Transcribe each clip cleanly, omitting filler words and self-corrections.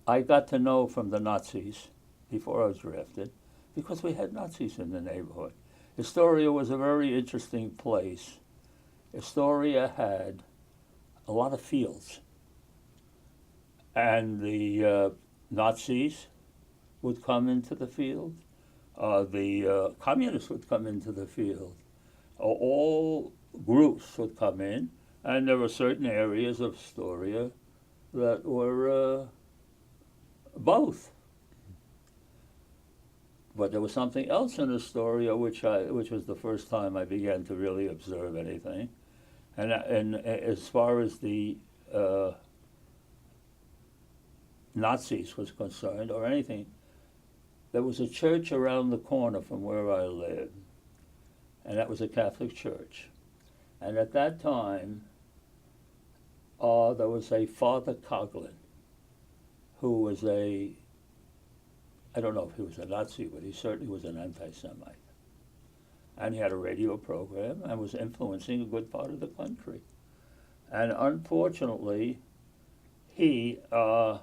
I got to know from the Nazis before I was drafted, because we had Nazis in the neighborhood. Astoria was a very interesting place. Astoria had a lot of fields, and the Nazis would come into the field, the communists would come into the field, all groups would come in, and there were certain areas of Astoria that were both. But there was something else in Astoria which was the first time I began to really observe anything. And as far as the Nazis was concerned, or anything, there was a church around the corner from where I lived, and that was a Catholic church. And at that time, there was a Father Coughlin, who was I don't know if he was a Nazi, but he certainly was an anti-Semite. And he had a radio program and was influencing a good part of the country. And unfortunately, the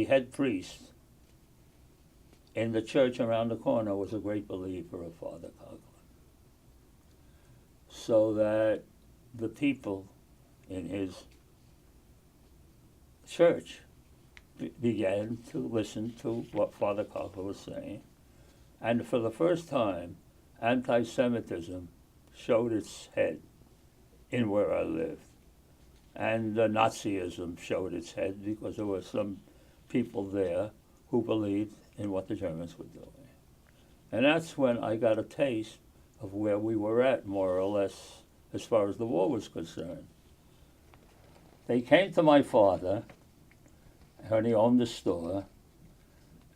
head priest in the church around the corner was a great believer of Father Coughlin. So that the people in his church began to listen to what Father Coughlin was saying. And for the first time, anti-Semitism showed its head in where I lived. And Nazism showed its head because there were some people there who believed in what the Germans were doing. And that's when I got a taste of where we were at, more or less, as far as the war was concerned. They came to my father, when he owned the store,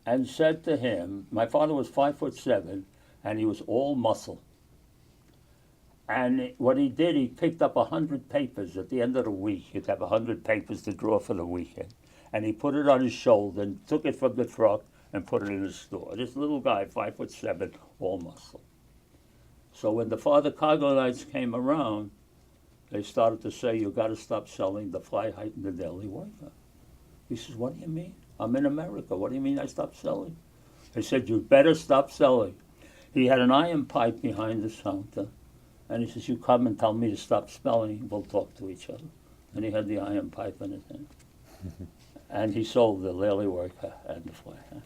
and said to him, my father was 5'7", and he was all muscle. And what he did, he picked up 100 papers at the end of the week. He'd have 100 papers to draw for the weekend. And he put it on his shoulder and took it from the truck and put it in the store. This little guy, 5'7", all muscle. So when the Father Coghlinites came around, they started to say, you got to stop selling the Fly Height and the Daily Worker. He says, what do you mean? I'm in America. What do you mean I stopped selling? They said, you better stop selling. He had an iron pipe behind the counter, and he says, you come and tell me to stop selling, we'll talk to each other. And he had the iron pipe in his hand. And he sold the Daily Worker and the Fly Hat.